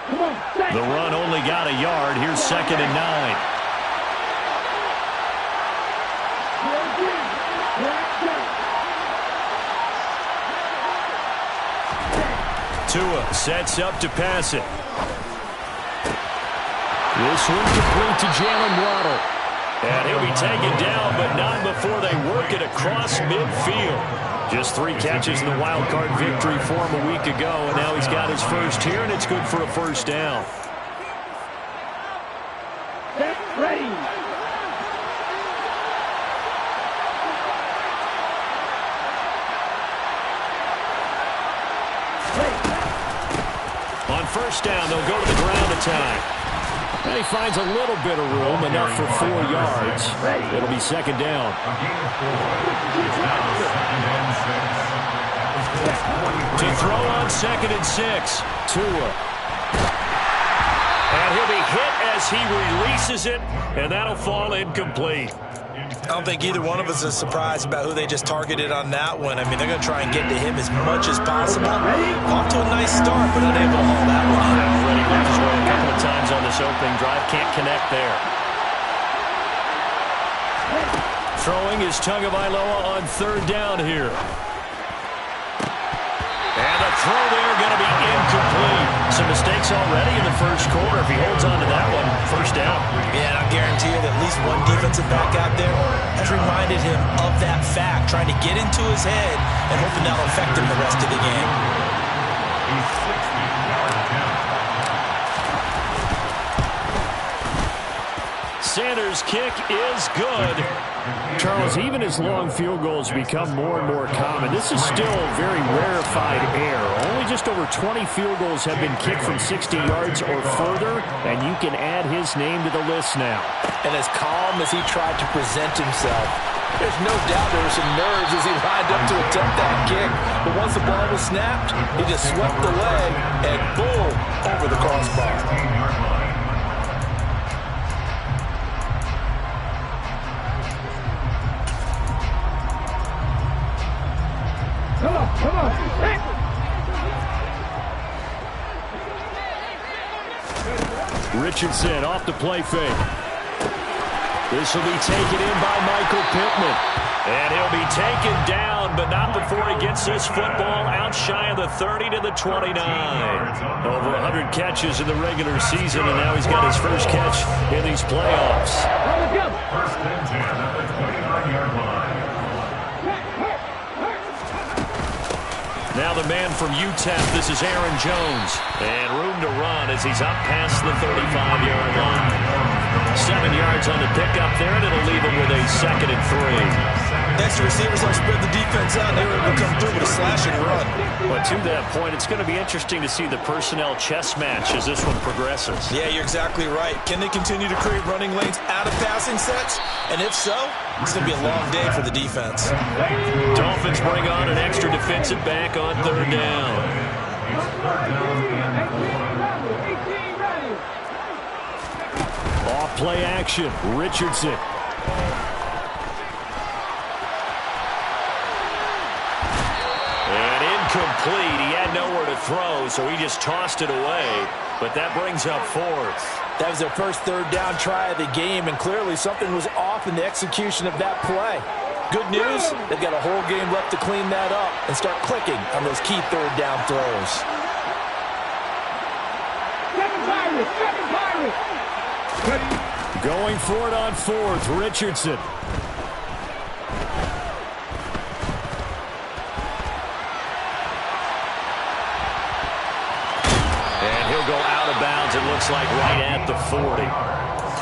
The run only got a yard. Here's 2nd and 9. Tua sets up to pass it. This one complete to Jalen Waddle. And he'll be taken down, but not before they work it across midfield. Just 3 catches in the wild card victory for him a week ago, and now he's got his first here, and it's good for a first down. Get ready. On first down, they'll go to the ground attack. And he finds a little bit of room, enough for 4 yards. It'll be 2nd down. To throw on 2nd and 6. Tua. And he'll be hit as he releases it, and that'll fall incomplete. I don't think either one of us is surprised about who they just targeted on that one. I mean, they're going to try and get to him as much as possible. Off to a nice start, but unable to haul that one. Already left his way a couple of times on this opening drive. Can't connect there. Throwing is Tagovailoa on 3rd down here. And the throw there going to be incomplete. Some mistakes already in the first quarter. If he holds on to that one, first down. Yeah, and I guarantee you that at least one defensive back out there has reminded him of that fact, trying to get into his head and hoping that'll affect him the rest of the game. Sanders' kick is good. Charles, even as long field goals become more and more common, this is still very rarefied air. Only just over 20 field goals have been kicked from 60 yards or further, and you can add his name to the list now. And as calm as he tried to present himself, there's no doubt there were some nerves as he lined up to attempt that kick. But once the ball was snapped, he just swept the leg and boom, over the crossbar. Come on. Richardson off the play fake. This will be taken in by Michael Pittman. And he'll be taken down, but not before he gets this football out shy of the 30 to the 29. Over 100 catches in the regular season, and now he's got his first catch in these playoffs. First and 10 at the 29-yard line. Now the man from UTEP, this is Aaron Jones. And room to run as he's up past the 35-yard line. 7 yards on the pickup there, and it'll leave him with a 2nd and 3. Next, the receivers will spread the defense out, and they were able to come through with a slashing run. But to that point, it's going to be interesting to see the personnel chess match as this one progresses. Yeah, you're exactly right. Can they continue to create running lanes out of passing sets? And if so, it's going to be a long day for the defense. Dolphins bring on an extra defensive back on 3rd down. Off play action, Richardson. And incomplete. He had nowhere to throw, so he just tossed it away. But that brings up 4th. That was their first 3rd down try of the game, and clearly something was off in the execution of that play. Good news, they've got a whole game left to clean that up and start clicking on those key 3rd down throws. Going for it on 4th, Richardson. And he'll go out of bounds, it looks like right at the 40.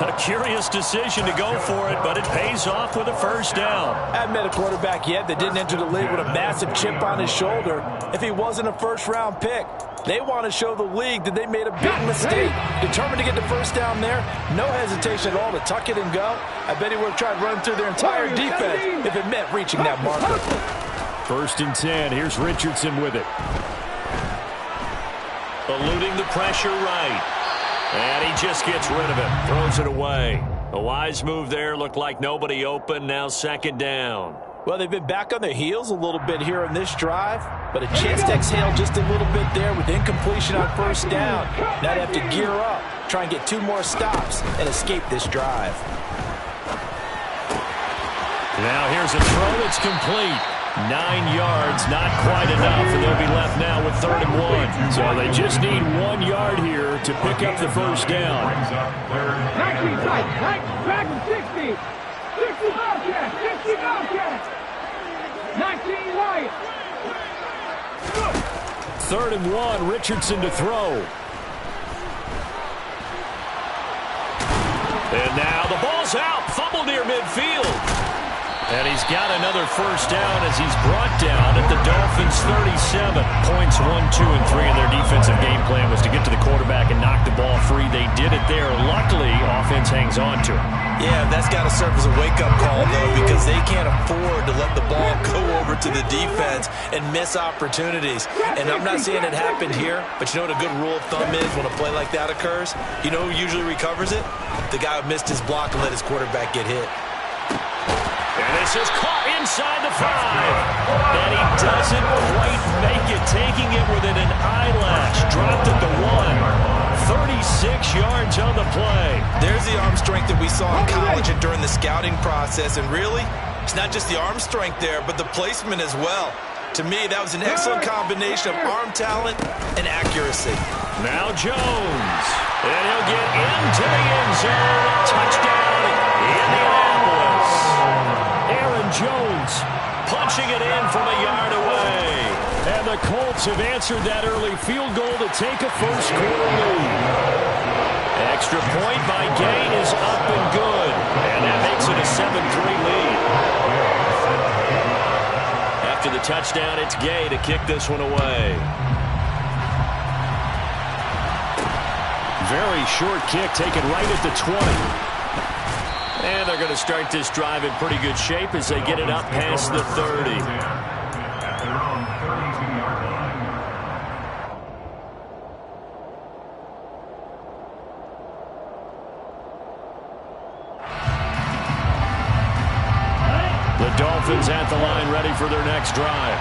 A curious decision to go for it, but it pays off with a first down. I haven't met a quarterback yet that didn't enter the league with a massive chip on his shoulder if he wasn't a first-round pick. They want to show the league that they made a big mistake. Determined to get the first down there. No hesitation at all to tuck it and go. I bet he would have tried running through their entire defense if it meant reaching that marker. 1st and 10. Here's Richardson with it. Eluding the pressure right. And he just gets rid of it. Throws it away. A wise move there. Looked like nobody open. Now 2nd down. Well, they've been back on their heels a little bit here in this drive. but a chance to exhale just a little bit there with incompletion on first down. Now they have to gear up, try and get 2 more stops, and escape this drive. Now here's a throw that's complete. 9 yards, not quite enough, and they'll be left now with 3rd and 1. So they just need 1 yard here to pick up the first down. 19 tight, back to 60. 60 Bobcats, 60 Bobcats. 19 right. 3rd and 1, Richardson to throw. And now the ball's out, fumble near midfield. And he's got another first down as he's brought down at the Dolphins' 37. Points 1, 2, and 3 in their defensive game plan was to get to the quarterback and knock the ball free. They did it there. Luckily, offense hangs on to it. Yeah, that's got to serve as a wake-up call, though, because they can't afford to let the ball go over to the defense and miss opportunities. And I'm not saying it happened here, but you know what a good rule of thumb is when a play like that occurs? You know who usually recovers it? The guy who missed his block and let his quarterback get hit. And this is caught inside the 5. And he doesn't quite make it, taking it within an eyelash. Dropped at the 1. 36 yards on the play. There's the arm strength that we saw in college and during the scouting process. And really, it's not just the arm strength there, but the placement as well. To me, that was an excellent combination of arm talent and accuracy. Now Jones. And he'll get into the end zone. Touchdown, Indianapolis. Aaron Jones punching it in from a yard away. And the Colts have answered that early field goal to take a first-quarter lead. Extra point by Gain is up and good. And that makes it a 7-3 lead. After the touchdown, it's Gay to kick this one away. Very short kick taken right at the 20. And they're going to start this drive in pretty good shape as they get it up past the 30. At their own 32-yard line. The Dolphins at the line ready for their next drive.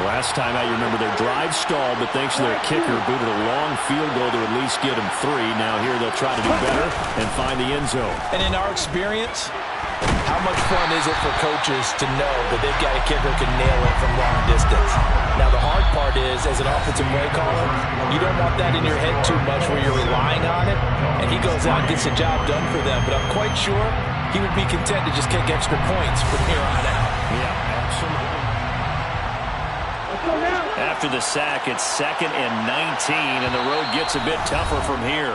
Last time out, you remember their drive stalled, but thanks to their kicker, booted a long field goal to at least get them 3. Now here they'll try to do better and find the end zone. And in our experience, how much fun is it for coaches to know that they've got a kicker who can nail it from long distance? Now the hard part is, as an offensive play caller, you don't want that in your head too much where you're relying on it, and he goes out and gets the job done for them. But I'm quite sure he would be content to just kick extra points from here on out. Yeah, absolutely. After the sack, it's 2nd and 19, and the road gets a bit tougher from here.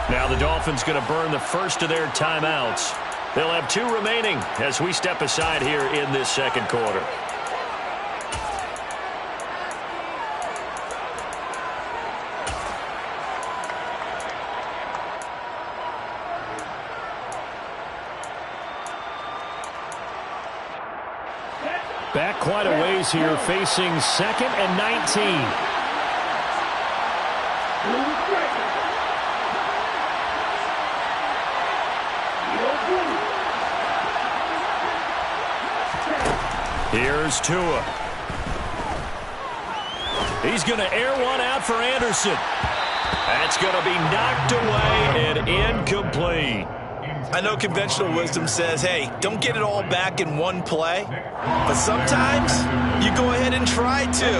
Now the Dolphins going to burn the first of their timeouts. They'll have 2 remaining as we step aside here in this second quarter. Back quite a ways here, facing 2nd and 19. Here's Tua. He's going to air one out for Anderson. That's going to be knocked away and incomplete. I know conventional wisdom says, hey, don't get it all back in one play. But sometimes you go ahead and try to.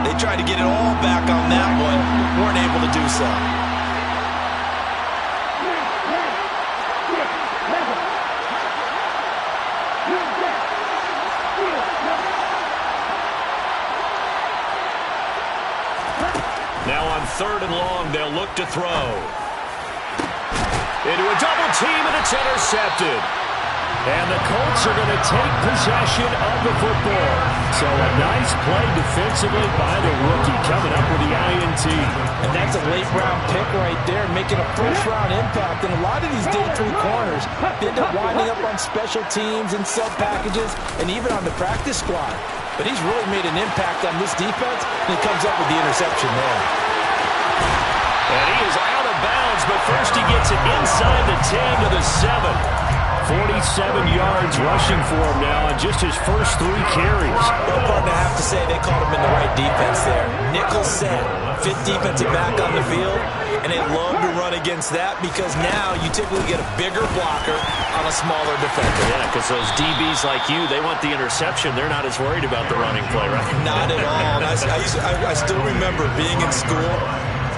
They tried to get it all back on that one. Weren't able to do so. Now on 3rd and long, they'll look to throw. Into a double team, and it's intercepted. And the Colts are going to take possession of the football. So a nice play defensively by the rookie coming up with the INT. And that's a late-round pick right there, making a first-round impact. And a lot of these day 3 corners end up winding up on special teams and sub-packages and even on the practice squad. But he's really made an impact on this defense, and he comes up with the interception there. And he is out of bounds, but first he gets it inside the 10 to the 7. 47 yards rushing for him now on just his first 3 carries. Well, partner, I have to say they called him in the right defense there. Nickel set, 5th defensive back on the field, and they love to run against that because now you typically get a bigger blocker on a smaller defender. Yeah, because those DBs like you, they want the interception. They're not as worried about the running play, right? Not at all. I still remember being in school,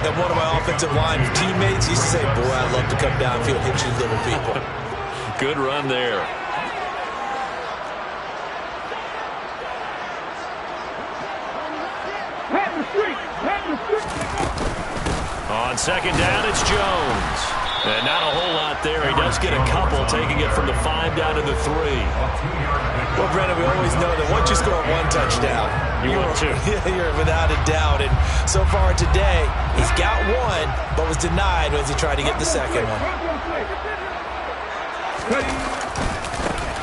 and one of my offensive line teammates used to say, boy, I'd love to come downfield and hit you little people. Good run there. On second down, it's Jones. And not a whole lot there. He does get a couple, taking it from the 5 down to the 3. Well, Brennan, we always know that once you score 1 touchdown, you're without a doubt. And so far today, he's got 1, but was denied as he tried to get the second one.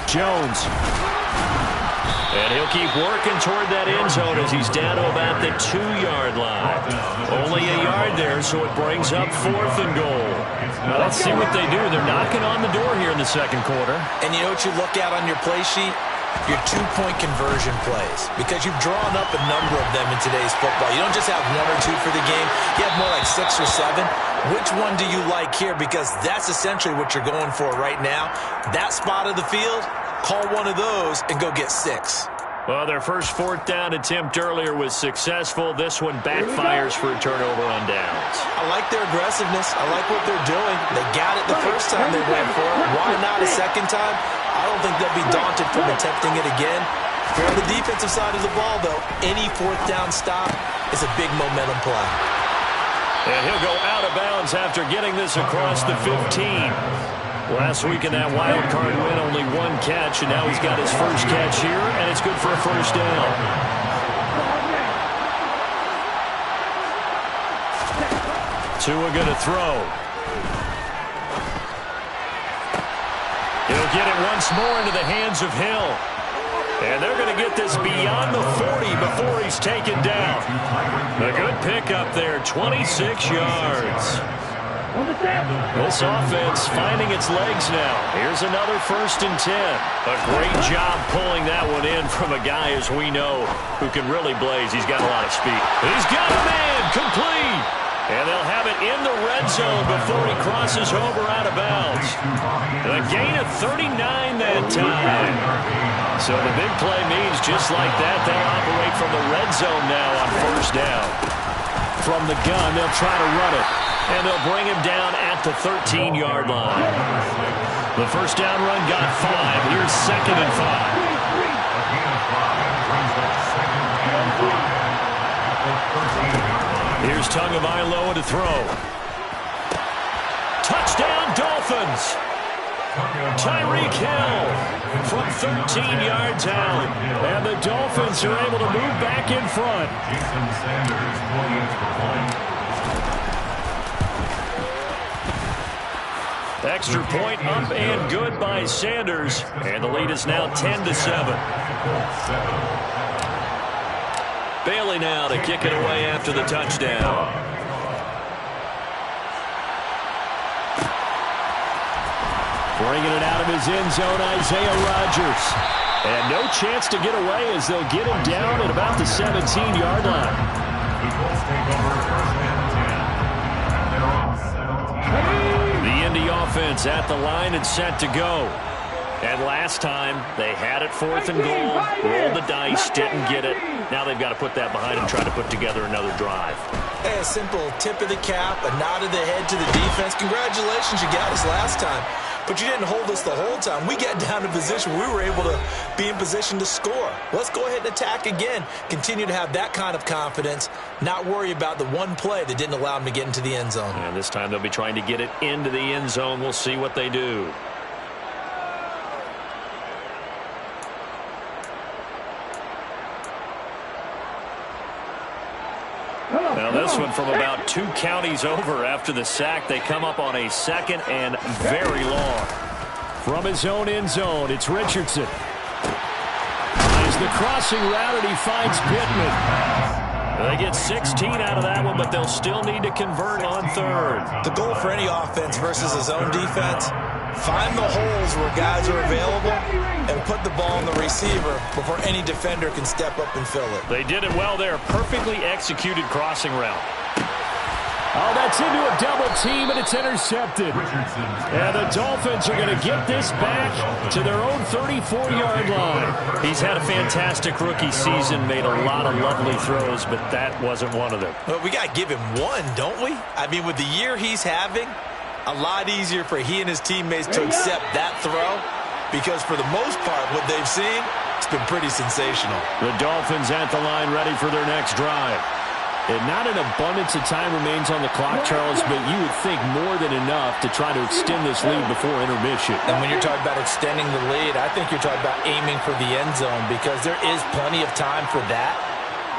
Jones. And he'll keep working toward that end zone as he's down to about the 2-yard line. Only a yard there, so it brings up 4th and goal. Now let's see what they do. They're knocking on the door here in the second quarter. And you know what you look at on your play sheet? Your 2-point conversion plays. Because you've drawn up a number of them in today's football. You don't just have 1 or 2 for the game. You have more like 6 or 7. Which one do you like here? Because that's essentially what you're going for right now. That spot of the field, call one of those and go get 6. Well, their first 4th down attempt earlier was successful. This one backfires for a turnover on downs. I like their aggressiveness. I like what they're doing. They got it the first time they went for it. Why not a second time? I don't think they'll be daunted from attempting it again. If you're on the defensive side of the ball, though, any 4th down stop is a big momentum play. And he'll go out of bounds after getting this across the 15. Last week in that wild card win, only 1 catch, and now he's got his first catch here, and it's good for a first down. Tua going to throw. He'll get it once more into the hands of Hill. And they're going to get this beyond the 40 before he's taken down. A good pickup there, 26 yards. This offense finding its legs now. Here's another 1st and 10. A great job pulling that one in from a guy, as we know, who can really blaze. He's got a lot of speed. He's got a man, complete. And they'll have it in the red zone before he crosses over out of bounds. A gain of 39 that time. So the big play means just like that, they'll operate from the red zone now on 1st down. From the gun, they'll try to run it. And they'll bring him down at the 13-yard line. The first down run got 5. Here's 2nd and 5. Here's Tagovailoa to throw. Touchdown, Dolphins. Tyreek Hill from 13 yards out. And the Dolphins are able to move back in front. Extra point up and good by Sanders. And the lead is now 10-7. Bailey now to kick it away after the touchdown. Bringing it out of his end zone, Isaiah Rodgers. And no chance to get away as they'll get him down at about the 17-yard line. The Indy offense at the line and set to go. And last time, they had it 4th and goal, rolled the dice, didn't get it. Now they've got to put that behind them, try to put together another drive. Hey, a simple tip of the cap, a nod of the head to the defense. Congratulations, you got us last time. But you didn't hold us the whole time. We got down to position. We were able to be in position to score. Let's go ahead and attack again. Continue to have that kind of confidence. Not worry about the one play that didn't allow them to get into the end zone. And this time they'll be trying to get it into the end zone. We'll see what they do. Now this one from about 2 counties over after the sack. They come up on a 2nd and very long. From his own end zone, it's Richardson. As the crossing route, and he finds Pittman. They get 16 out of that one, but they'll still need to convert on 3rd. The goal for any offense versus his own defense Find the holes where guys are available and put the ball on the receiver before any defender can step up and fill it. They did it well there. Perfectly executed crossing route. Oh, that's into a double team, and it's intercepted. And the Dolphins are going to get this back to their own 34-yard line. He's had a fantastic rookie season, made a lot of lovely throws, but that wasn't one of them. Well, we got to give him one, don't we? I mean, with the year he's having, a lot easier for he and his teammates to accept that throw, because for the most part, what they've seen, it's been pretty sensational. The Dolphins at the line, ready for their next drive. And not an abundance of time remains on the clock, Charles, but you would think more than enough to try to extend this lead before intermission. And when you're talking about extending the lead, I think you're talking about aiming for the end zone, because there is plenty of time for that.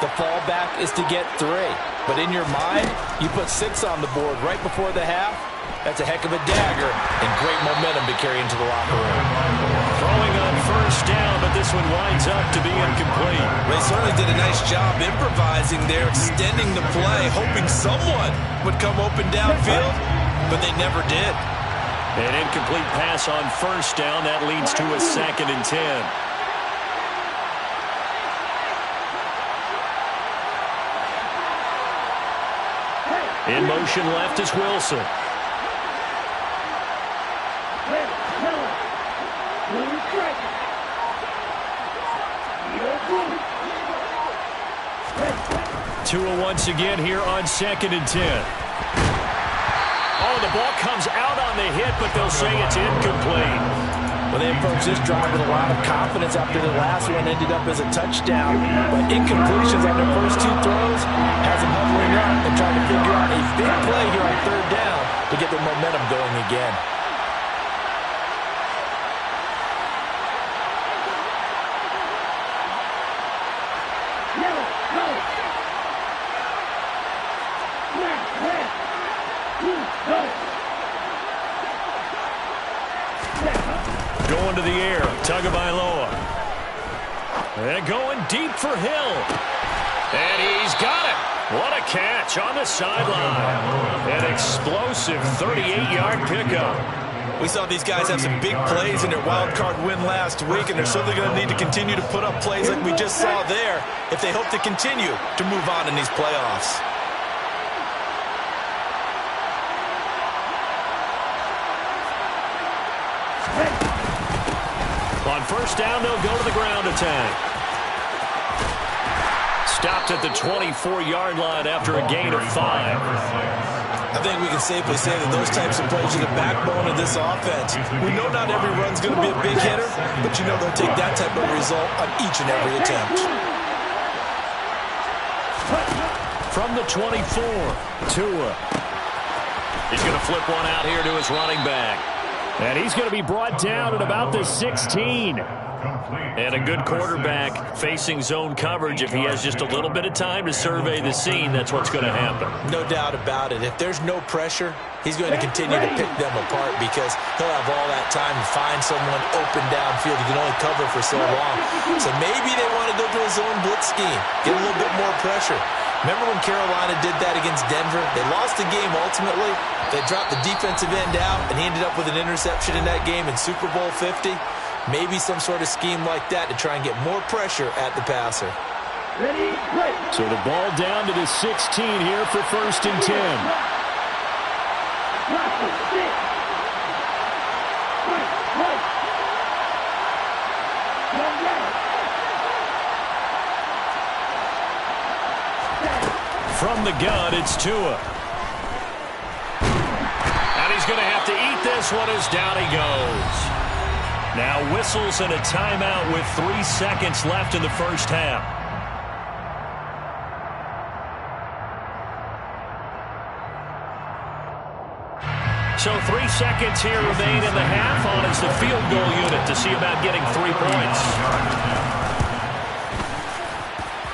The fallback is to get 3. But in your mind, you put 6 on the board right before the half. That's a heck of a dagger and great momentum to carry into the locker room. Throwing on first down, but this one winds up to be incomplete. They certainly did a nice job improvising there, extending the play, hoping someone would come open downfield, but they never did. An incomplete pass on first down. That leads to a 2nd and 10. In motion left is Wilson. Tua once again here on 2nd and 10. Oh, the ball comes out on the hit, but they'll say it's incomplete. Well, they approached this drive with a lot of confidence after the last one ended up as a touchdown. But incompletions on their first 2 throws has them hovering up and trying to figure out a big play here on 3rd down to get their momentum going again. Going to the air, Tagovailoa. And going deep for Hill. And he's got it. What a catch on the sideline. An explosive 38-yard pickup. We saw these guys have some big plays in their wild card win last week, and they're certainly going to need to continue to put up plays like we just saw there if they hope to continue to move on in these playoffs. On first down, they'll go to the ground attack. Stopped at the 24-yard line after a gain of 5. I think we can safely say that those types of plays are the backbone of this offense. We know not every run's going to be a big hitter, but you know they'll take that type of result on each and every attempt. From the 24, Tua. He's going to flip one out here to his running back. And he's going to be brought down at about the 16. And a good quarterback facing zone coverage. If he has just a little bit of time to survey the scene, that's what's going to happen. No doubt about it. If there's no pressure, he's going to continue to pick them apart because he'll have all that time to find someone open downfield. He can only cover for so long. So maybe they want to go to a zone blitz scheme, get a little bit more pressure. Remember when Carolina did that against Denver? They lost the game ultimately. They dropped the defensive end out, and he ended up with an interception in that game in Super Bowl 50. Maybe some sort of scheme like that to try and get more pressure at the passer. Ready, play. So the ball down to the 16 here for 1st and 10. From the gun, it's Tua. And he's going to have to eat this one as down he goes. Now whistles and a timeout with 3 seconds left in the first half. So 3 seconds here remain in the half on as the field goal unit to see about getting 3 points.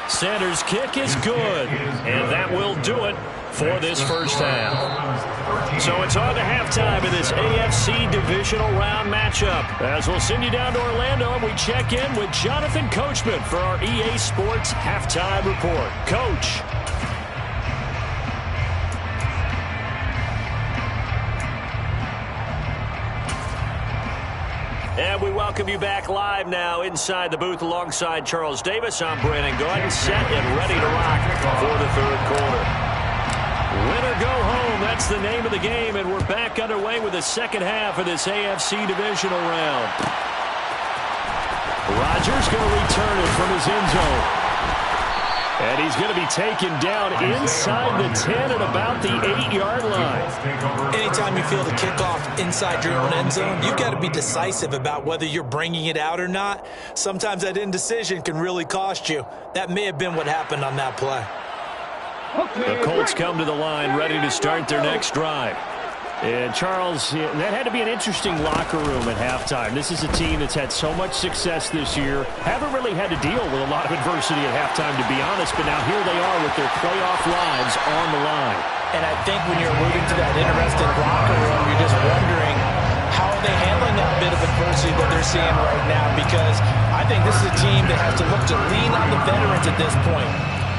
Sanders' kick is good, and that will do it for this first half. So it's on to halftime of this AFC divisional round matchup. As we'll send you down to Orlando, and we check in with Jonathan Coachman for our EA Sports Halftime Report. Coach. welcome you back live now inside the booth alongside Charles Davis. I'm Brandon Gordon, set and ready to rock for the third quarter. Win or go home, that's the name of the game, and we're back underway with the second half of this AFC divisional round. Rodgers going to return it from his end zone. And he's going to be taken down inside the 10 at about the 8-yard line. Anytime you feel the kickoff inside your own end zone, you've got to be decisive about whether you're bringing it out or not. Sometimes that indecision can really cost you. That may have been what happened on that play. The Colts come to the line ready to start their next drive. And, Charles, that had to be an interesting locker room at halftime. This is a team that's had so much success this year. Haven't really had to deal with a lot of adversity at halftime, to be honest. But now here they are with their playoff lives on the line. And I think when you're alluding to that interesting locker room, you're just wondering how are they handling that bit of adversity that they're seeing right now. Because I think this is a team that has to look to lean on the veterans at this point.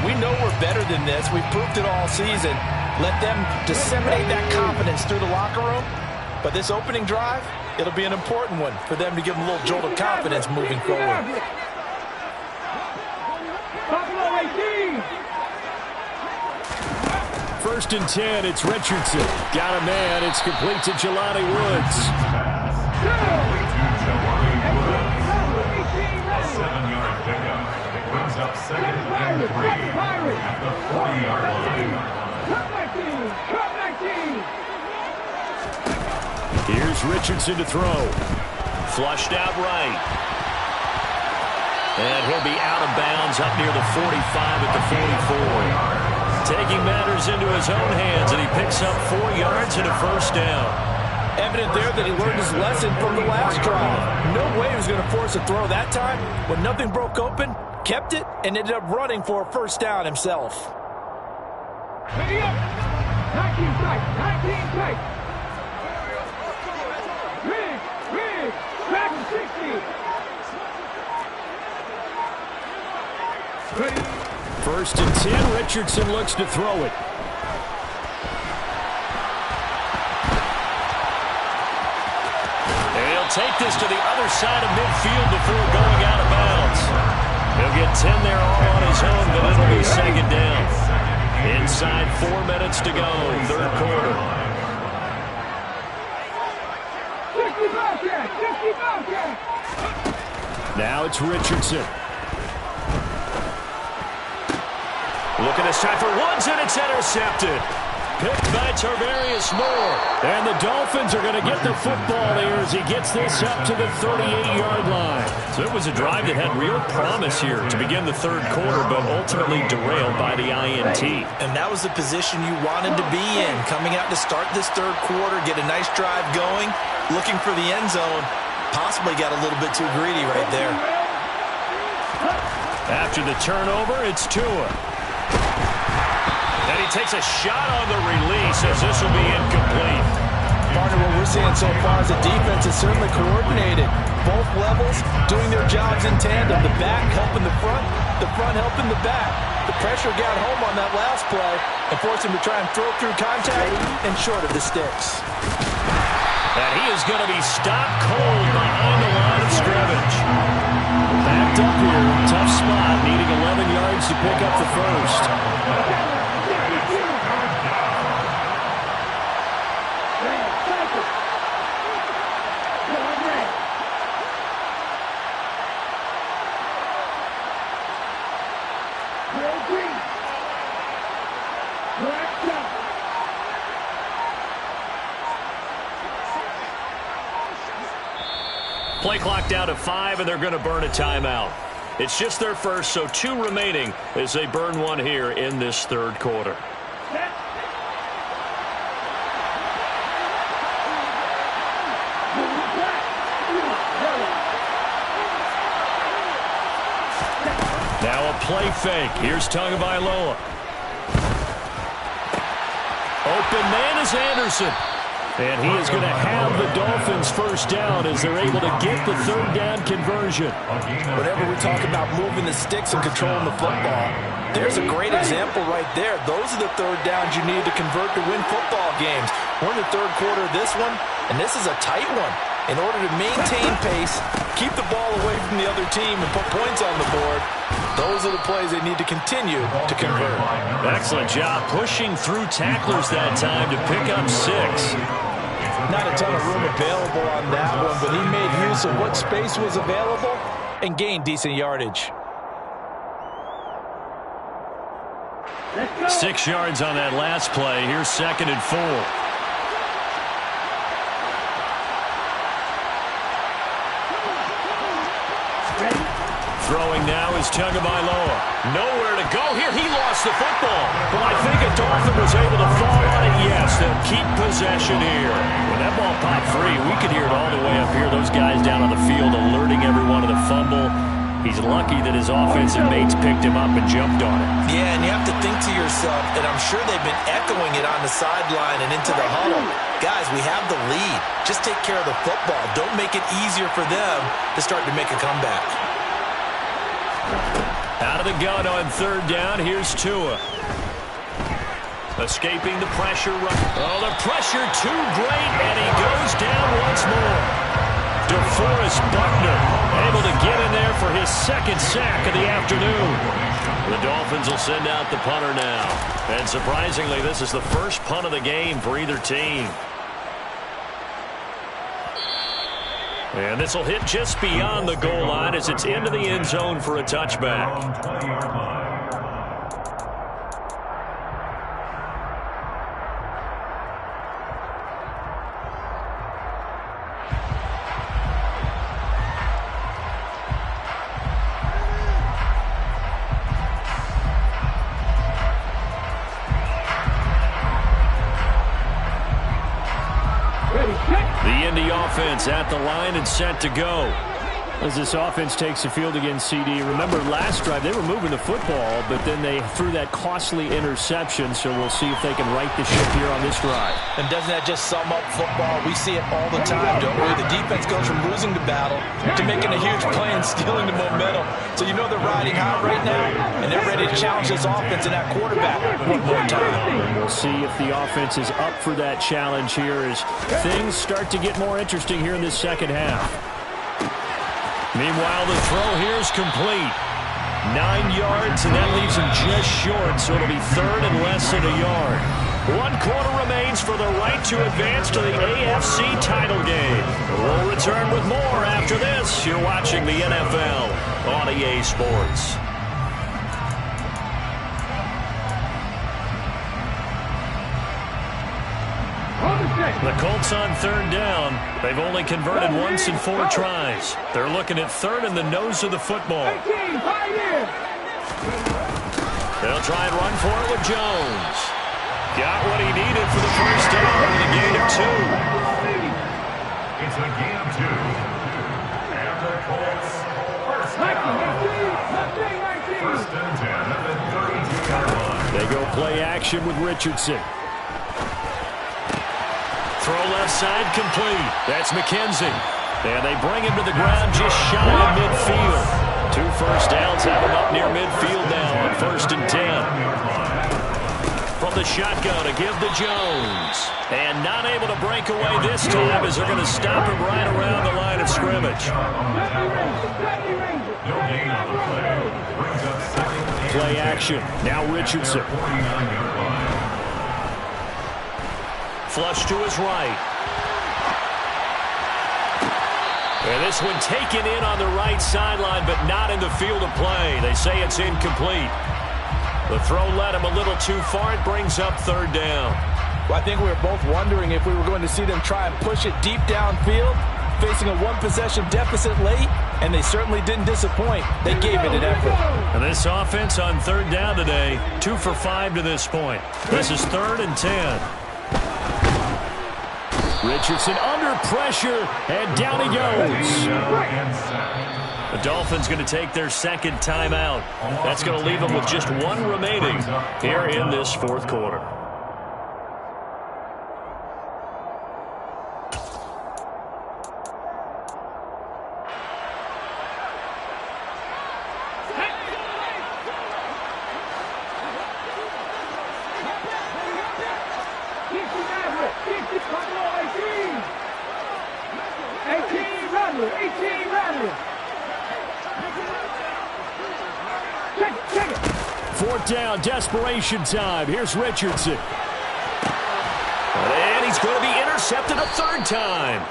We know we're better than this. We've proved it all season. Let them disseminate that confidence through the locker room. But this opening drive, it'll be an important one for them to give them a little jolt of confidence moving forward. First and 10, it's Richardson. Got a man, it's complete to Jelani Woods. A 7-yard pickup. It brings up second and 3 at the 40-yard line. Here's Richardson to throw. Flushed out right. And he'll be out of bounds up near the 45 at the 44. Taking matters into his own hands, and he picks up 4 yards and a first down. Evident there that he learned his lesson from the last drive. No way he was going to force a throw that time. When nothing broke open, kept it, and ended up running for a first down himself. Ready up. 19 tight. 19 tight. Rig. Back to 60. Ready. First and 10, Richardson looks to throw it. And he'll take this to the other side of midfield before going out of bounds. He'll get 10 there all on his own, but it'll be second down. Inside 4 minutes to go, third quarter. 60 Bobcat. 60 Bobcat. Now it's Richardson. Looking this time for Woods, and it's intercepted. Picked by Tarvarius Moore. And the Dolphins are going to get the football here as he gets this up to the 38-yard line. So it was a drive that had real promise here to begin the third quarter, but ultimately derailed by the INT. And that was the position you wanted to be in. Coming out to start this third quarter, get a nice drive going, looking for the end zone. Possibly got a little bit too greedy right there. After the turnover, it's Tua. And he takes a shot on the release as this will be incomplete. Partner, what we're seeing so far is the defense is certainly coordinated. Both levels doing their jobs in tandem. The back helping the front helping the back. The pressure got home on that last play and forced him to try and throw through contact and short of the sticks. And he is going to be stopped cold behind the line of scrimmage. Backed up here, tough spot, needing 11 yards to pick up the first. Play clock down to 5, and they're going to burn a timeout. It's just their first, so 2 remaining as they burn one here in this third quarter. Now a play fake. Here's Tagovailoa. Open man is Anderson. And he is going to have the Dolphins first down as they're able to get the third down conversion. Whenever we talk about moving the sticks and controlling the football, there's a great example right there. Those are the third downs you need to convert to win football games. We're in the third quarter of this one, and this is a tight one. In order to maintain pace, keep the ball away from the other team, and put points on the board, those are the plays they need to continue to convert. Excellent job pushing through tacklers that time to pick up 6. Not a ton of room available on that one, but he made use of what space was available and gained decent yardage. 6 yards on that last play. Here's 2nd and 4. Throwing now is Tagovailoa. Nowhere to go here. He lost the football. Well, I think a Dolphin was able to fall on it. Yes, they'll keep possession here. When that ball popped free, we could hear it all the way up here. Those guys down on the field alerting everyone of the fumble. He's lucky that his offensive mates picked him up and jumped on it. Yeah, and you have to think to yourself, and I'm sure they've been echoing it on the sideline and into the huddle. Guys, we have the lead. Just take care of the football. Don't make it easier for them to start to make a comeback. Out of the gun on third down, here's Tua. Escaping the pressure. Oh, the pressure too great, and he goes down once more. DeForest Buckner able to get in there for his 2nd sack of the afternoon. The Dolphins will send out the punter now. And surprisingly, this is the first punt of the game for either team. And this will hit just beyond the goal line as it's into the end zone for a touchback. The Indy offense at the line and set to go. As this offense takes the field against CD, remember last drive they were moving the football, but then they threw that costly interception, so we'll see if they can right the ship here on this drive. And doesn't that just sum up football? We see it all the time, don't we? The defense goes from losing the battle to making a huge play and stealing the momentum. So you know they're riding high right now, and they're ready to challenge this offense and that quarterback one more time. And we'll see if the offense is up for that challenge here as things start to get more interesting here in this second half. Meanwhile, the throw here is complete. 9 yards, and that leaves him just short, so it'll be third and less than a yard. 1 quarter remains for the right to advance to the AFC title game. We'll return with more after this. You're watching the NFL on EA Sports. The Colts on third down. They've only converted once in 4 tries. They're looking at third in the nose of the football. They'll try and run for it with Jones. Got what he needed for the first down with a gain of 2. It's a gain of 2. And the Colts first and 10 at the 32-yard line. They go play action with Richardson. Throw left side complete. That's McKenzie. And they bring him to the ground just shy of midfield. 2 first downs have him up near midfield now on 1st and 10. From the shotgun to give to Jones. And not able to break away this time as they're going to stop him right around the line of scrimmage. Play action. Now Richardson. Flush to his right. And this one taken in on the right sideline, but not in the field of play. They say it's incomplete. The throw led him a little too far. It brings up third down. Well, I think we were both wondering if we were going to see them try and push it deep downfield, facing a 1-possession deficit late, and they certainly didn't disappoint. They gave it an effort. And this offense on third down today, 2 for 5 to this point. This is 3rd and 10. Richardson under pressure, and down he goes. The Dolphins going to take their 2nd timeout. That's going to leave them with just 1 remaining here in this 4th quarter. fourth down, desperation time. Here's Richardson. And he's going to be intercepted a third time.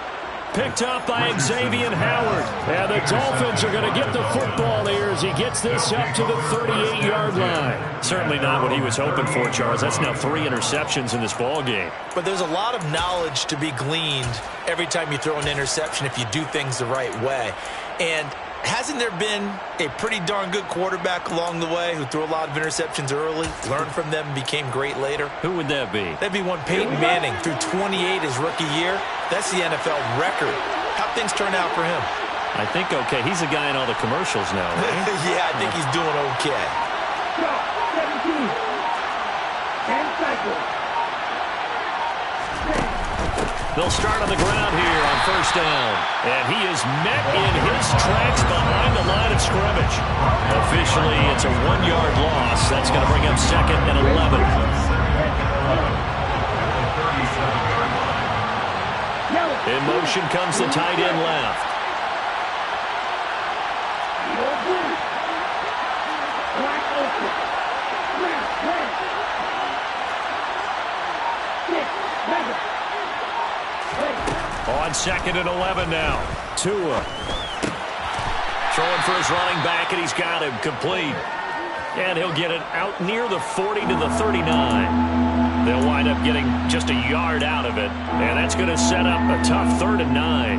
Picked up by Xavier Howard. And the Dolphins are going to get the football here as he gets this up to the 38-yard line. Certainly not what he was hoping for, Charles. That's now 3 interceptions in this ball game. But there's a lot of knowledge to be gleaned every time you throw an interception if you do things the right way. And hasn't there been a pretty darn good quarterback along the way who threw a lot of interceptions early, learned from them, and became great later? Who would that be? That'd be one Peyton Manning, threw 28 his rookie year. That's the NFL record. How'd things turn out for him? I think okay. He's a guy in all the commercials now, right? Yeah, I think he's doing okay. Stop. 17. 10 seconds. They'll start on the ground here on first down. And he is met in his tracks behind the line of scrimmage. Officially, it's a 1-yard loss. That's going to bring up 2nd and 11. In motion comes the tight end left. On 2nd and 11 now. Tua. Throwing for his running back, and he's got him complete. And he'll get it out near the 40 to the 39. They'll wind up getting just a yard out of it. And that's going to set up a tough 3rd and 9.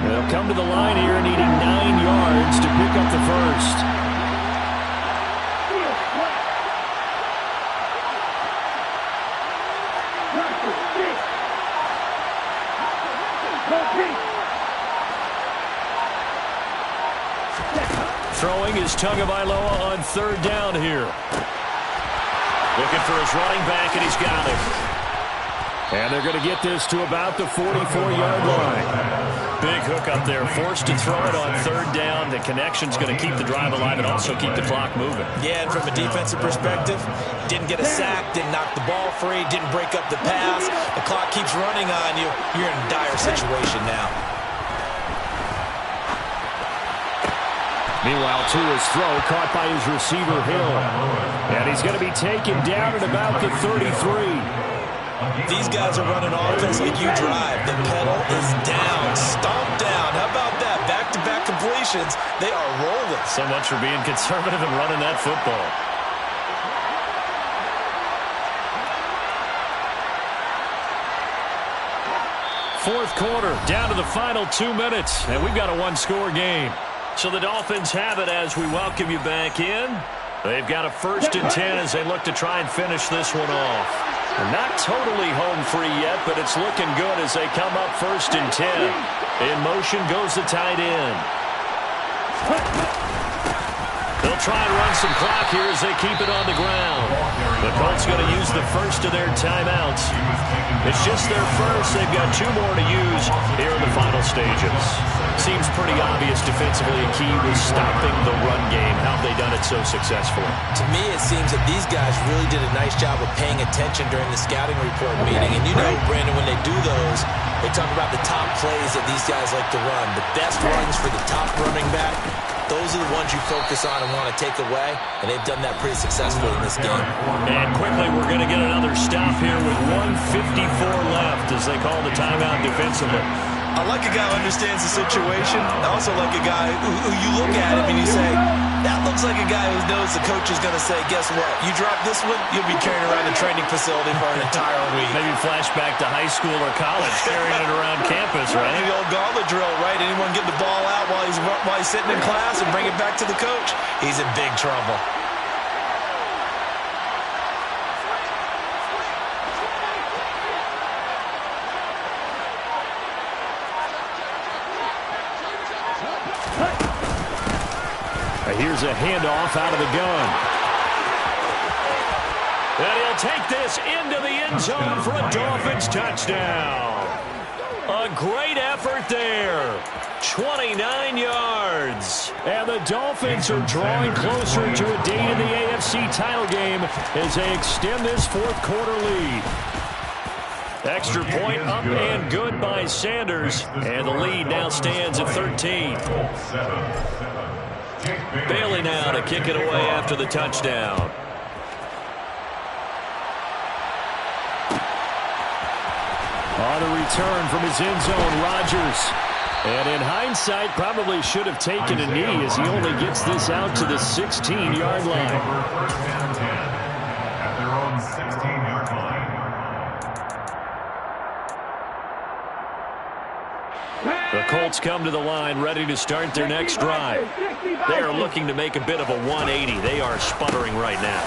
They'll come to the line here needing 9 yards to pick up the first. Throwing is Tagovailoa on 3rd down here. Looking for his running back, and he's got him. And they're going to get this to about the 44-yard line. Big hook up there, forced to throw it on 3rd down. The connection's going to keep the drive alive and also keep the clock moving. Yeah, and from a defensive perspective, didn't get a sack, didn't knock the ball free, didn't break up the pass. The clock keeps running on you. You're in a dire situation now. Meanwhile, Tua's throw caught by his receiver, Hill. And he's going to be taken down at about the 33. These guys are running offense like you drive. The pedal is down, stomped down. How about that? Back-to-back completions. They are rolling. So much for being conservative and running that football. Fourth quarter, down to the final 2 minutes, and we've got a 1-score game. So the Dolphins have it as we welcome you back in. They've got a 1st and 10 as they look to try and finish this one off. They're not totally home free yet, but it's looking good as they come up 1st and 10. In motion goes the tight end. They'll try and run some clock here as they keep it on the ground. The Colts going to use the first of their timeouts. It's just their first. They've got 2 more to use here in the final stages. Seems pretty obvious defensively a key was stopping the run game. How have they done it so successfully? To me, it seems that these guys really did a nice job of paying attention during the scouting report meeting. And you know, Brandon, when they do those, they talk about the top plays that these guys like to run. The best runs for the top running back. Those are the ones you focus on and want to take away, and they've done that pretty successfully in this game. And quickly, we're going to get another stop here with 1:54 left as they call the timeout defensively. I like a guy who understands the situation. I also like a guy who you look at him and you say, that looks like a guy who knows the coach is going to say, guess what? You drop this one, you'll be carrying around the training facility for an entire week. Maybe flashback to high school or college, carrying it around campus, right? The old gauntlet drill, right? Anyone get the ball out while he's sitting in class and bring it back to the coach? He's in big trouble. Here's a handoff out of the gun. And he'll take this into the end zone for a Dolphins touchdown. A great effort there. 29 yards. And the Dolphins are drawing closer to a date in the AFC title game as they extend this fourth quarter lead. Extra point up and good by Sanders. And the lead now stands at 13. Bailey now to kick it away after the touchdown. On the return from his end zone, Rodgers. And in hindsight, probably should have taken a knee as he only gets this out to the 16-yard line. First and 10 at their own 16-yard line. The Colts come to the line ready to start their next drive. They are looking to make a bit of a 180. They are sputtering right now.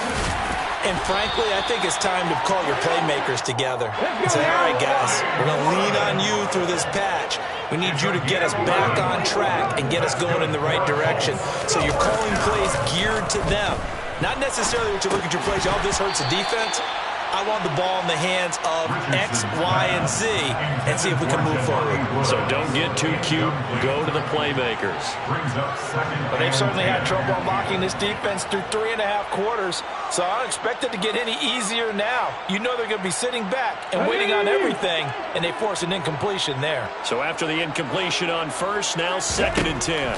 And frankly, I think it's time to call your playmakers together and say, all right, guys, we're going to lean on you through this patch. We need you to get us back on track and get us going in the right direction. So you're calling plays geared to them. Not necessarily what you look at your plays, oh, this hurts the defense. I want the ball in the hands of X, Y, and Z and see if we can move forward. So don't get too cute. Go to the playmakers. But they've certainly had trouble unlocking this defense through 3.5 quarters, so I don't expect it to get any easier now. You know they're going to be sitting back and waiting on everything, and they force an incompletion there. So after the incompletion on first, now 2nd and 10.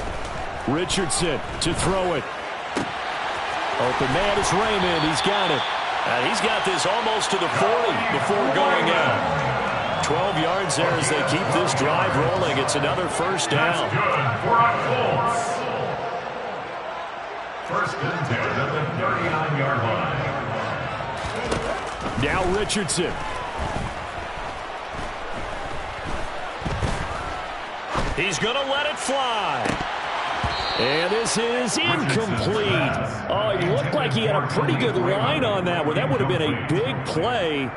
Richardson to throw it. Open man is Raymond. He's got it. He's got this almost to the 40 before going out. 12 yards there as they keep this drive rolling. It's another first down. That's good for our Colts. First and 10 at the 39-yard line. Now Richardson. He's going to let it fly. And this is incomplete. Oh, it looked like he had a pretty good line on that one. That would have been a big play,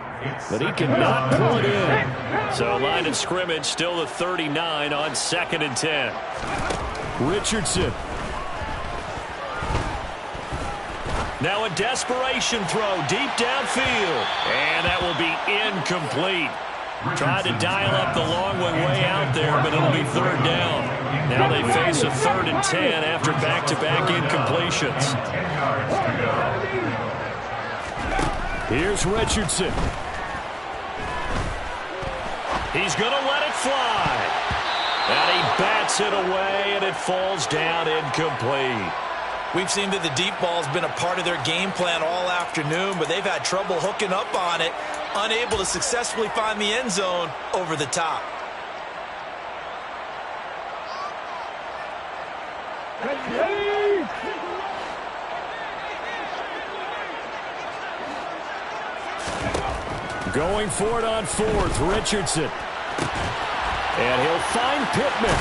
but he could not pull it in. So line of scrimmage still the 39 on 2nd and 10. Richardson. Now a desperation throw deep downfield. And that will be incomplete. Tried to dial up the long one way out there, but it'll be 3rd down. Now they face a 3rd and 10 after back-to-back incompletions. Here's Richardson. He's going to let it fly. And he bats it away, and it falls down incomplete. We've seen that the deep ball has been a part of their game plan all afternoon, but they've had trouble hooking up on it, unable to successfully find the end zone over the top. Going for it on 4th, Richardson. And he'll find Pittman.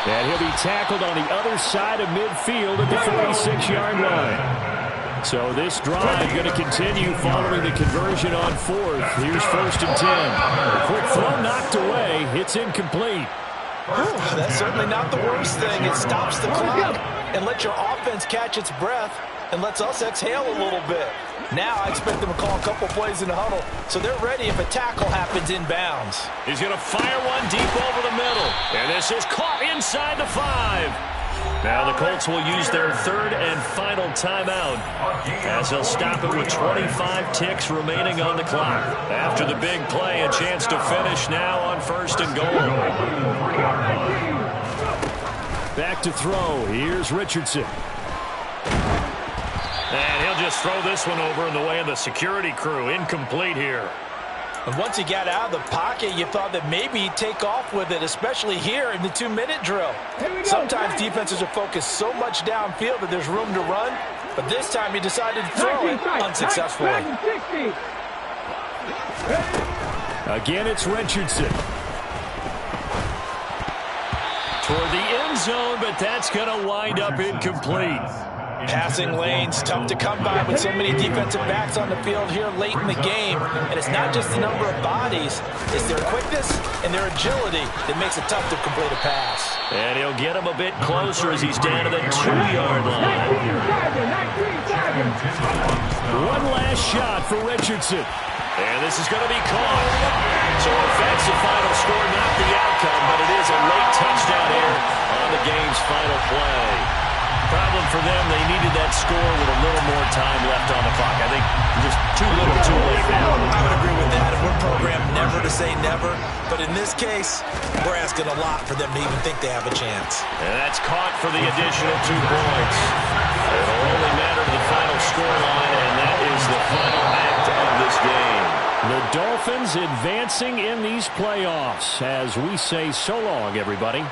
And he'll be tackled on the other side of midfield at the 46-yard line. So this drive going to continue following the conversion on 4th. Here's 1st and 10. A quick throw knocked away. It's incomplete. That's certainly not the worst thing. It stops the clock and lets your offense catch its breath and lets us exhale a little bit. Now I expect them to call a couple plays in the huddle, so they're ready if a tackle happens inbounds. He's going to fire one deep over the middle. And this is caught inside the 5. Now the Colts will use their 3rd and final timeout as they'll stop it with 25 ticks remaining on the clock. After the big play, a chance to finish now on 1st and goal. Back to throw. Here's Richardson. And he'll just throw this one over in the way of the security crew. Incomplete here. And once he got out of the pocket, you thought that maybe he'd take off with it, especially here in the 2-minute drill. Sometimes defenses are focused so much downfield that there's room to run, but this time he decided to throw it unsuccessfully. Again, it's Richardson. Toward the end zone, but that's going to wind up incomplete. Passing lanes, tough to come by with so many defensive backs on the field here late in the game. And it's not just the number of bodies, it's their quickness and their agility that makes it tough to complete a pass. And he'll get him a bit closer as he's down to the 2-yard line. One last shot for Richardson. And this is going to be caught. So that's the final score, not the outcome, but it is a late touchdown here on the game's final play. Problem for them, they needed that score with a little more time left on the clock. I think just too little, too late now. I would agree with that. And we're programmed never to say never. But in this case, we're asking a lot for them to even think they have a chance. And that's caught for the additional 2 points. It'll only matter to the final scoreline, and that is the final act of this game. The Dolphins advancing in these playoffs as we say so long, everybody.